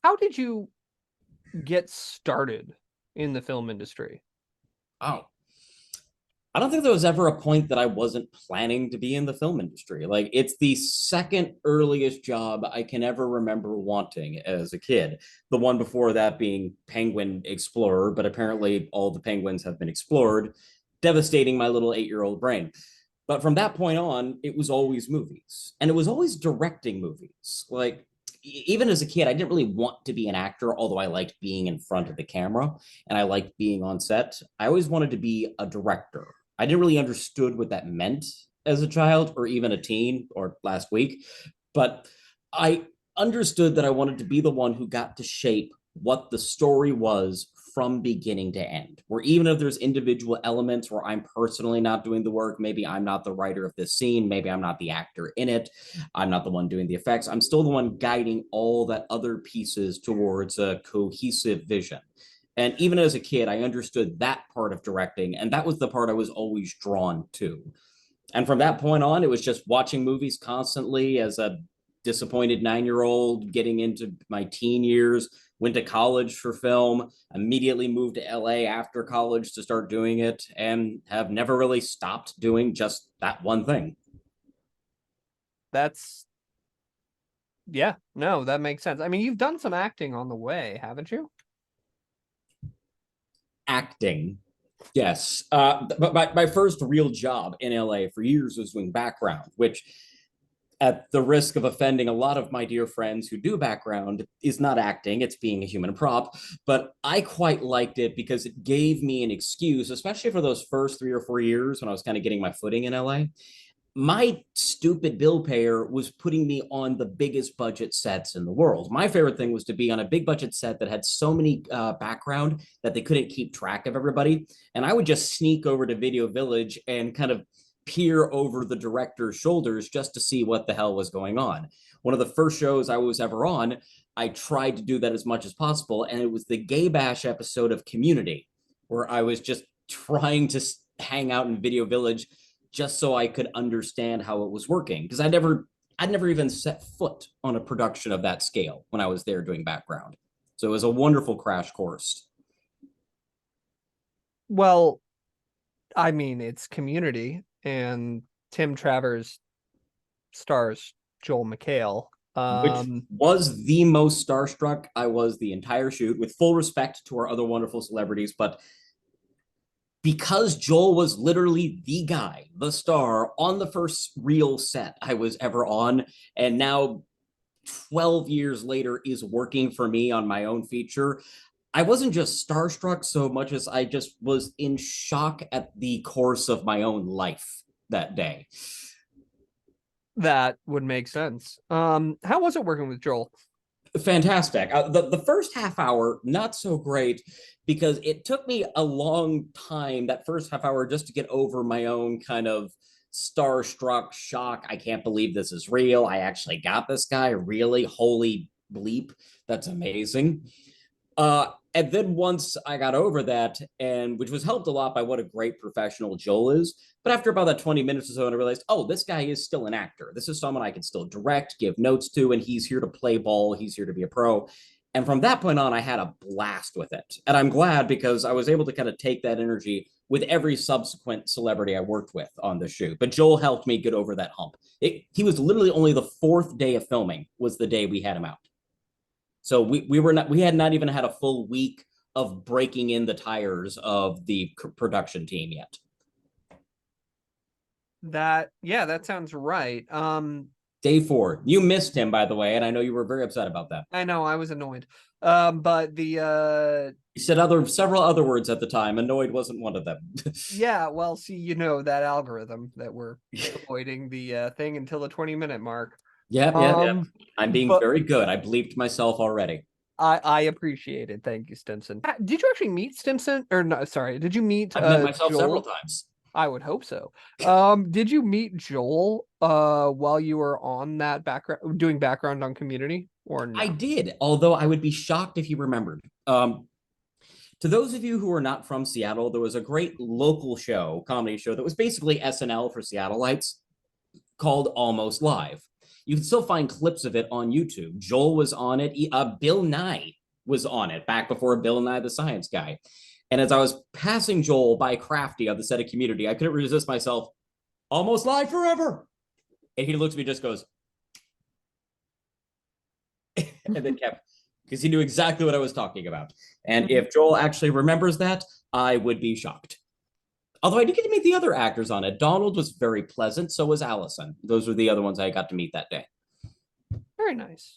How did you get started in the film industry? Oh, I don't think there was ever a point that I wasn't planning to be in the film industry. Like, it's the second earliest job I can ever remember wanting as a kid. The one before that being Penguin Explorer, but apparently all the penguins have been explored, devastating my little 8-year-old brain. But from that point on, it was always movies. And it was always directing movies. Like, even as a kid, I didn't really want to be an actor, although I liked being in front of the camera and I liked being on set. I always wanted to be a director. I didn't really understood what that meant as a child or even a teen or last week, but I understood that I wanted to be the one who got to shape what the story was from beginning to end. Where even if there's individual elements where I'm personally not doing the work, maybe I'm not the writer of this scene, maybe I'm not the actor in it, I'm not the one doing the effects, I'm still the one guiding all that other pieces towards a cohesive vision. And even as a kid, I understood that part of directing, and that was the part I was always drawn to. And from that point on, it was just watching movies constantly as a disappointed 9-year old, getting into my teen years, went to college for film, immediately moved to LA after college to start doing it, and have never really stopped doing just that one thing. That's Yeah, no, that makes sense. I mean, you've done some acting on the way, haven't you? Acting. Yes. But my first real job in LA for years was doing background, which, at the risk of offending a lot of my dear friends who do background, is not acting, it's being a human prop. But I quite liked it because it gave me an excuse, especially for those first 3 or 4 years when I was kind of getting my footing in LA. My stupid bill payer was putting me on the biggest budget sets in the world. My favorite thing was to be on a big budget set that had so many background that they couldn't keep track of everybody. And I would just sneak over to Video Village and kind of peer over the director's shoulders just to see what the hell was going on. One of the first shows I was ever on, I tried to do that as much as possible. And it was the Gay Bash episode of Community, where I was just trying to hang out in Video Village just so I could understand how it was working. Because I'd never even set foot on a production of that scale when I was there doing background. So it was a wonderful crash course. Well, I mean, it's Community, and Tim Travers stars Joel McHale. Which was the most starstruck I was the entire shoot, with full respect to our other wonderful celebrities. But because Joel was literally the guy, the star on the first real set I was ever on, and now 12 years later is working for me on my own feature, I wasn't just starstruck so much as I just was in shock at the course of my own life that day. That would make sense. How was it working with Joel? Fantastic. The first half hour, not so great, because it took me a long time, that first half hour, just to get over my own kind of starstruck shock. I can't believe this is real. I actually got this guy. Really? Holy bleep. That's amazing. And then once I got over that, and which was helped a lot by what a great professional Joel is. But after about that 20 minutes or so, and I realized, oh, this guy is still an actor. This is someone I can still direct, give notes to, and he's here to play ball. He's here to be a pro. And from that point on, I had a blast with it. And I'm glad because I was able to kind of take that energy with every subsequent celebrity I worked with on the shoot. But Joel helped me get over that hump. He was literally only the fourth day of filming was the day we had him out. So we had not even had a full week of breaking in the tires of the production team yet. That sounds right. Day 4, you missed him, by the way, and I know you were very upset about that. I know I was annoyed. But you said several other words at the time. Annoyed wasn't one of them. Yeah, well, see, that algorithm that we're avoiding the thing until the 20-minute mark. Yeah. I'm being very good. I bleeped myself already. I appreciate it. Thank you, Stimson. Did you actually meet Stimson? Or no, sorry, did you meet I've met myself Joel? Several times. I would hope so. Did you meet Joel while you were on that doing background on Community, or no? I did, although I would be shocked if you remembered. To those of you who are not from Seattle, there was a great local comedy show that was basically SNL for Seattleites, called Almost Live. You can still find clips of it on YouTube. Joel was on it. Bill Nye was on it back before Bill Nye the Science Guy. And as I was passing Joel by Crafty on the set of Community, I couldn't resist myself. Almost live forever. And he looks at me and just goes, and then kept, because he knew exactly what I was talking about. And if Joel actually remembers that, I would be shocked. Although I did get to meet the other actors on it. Donald was very pleasant. So was Allison. Those were the other ones I got to meet that day. Very nice.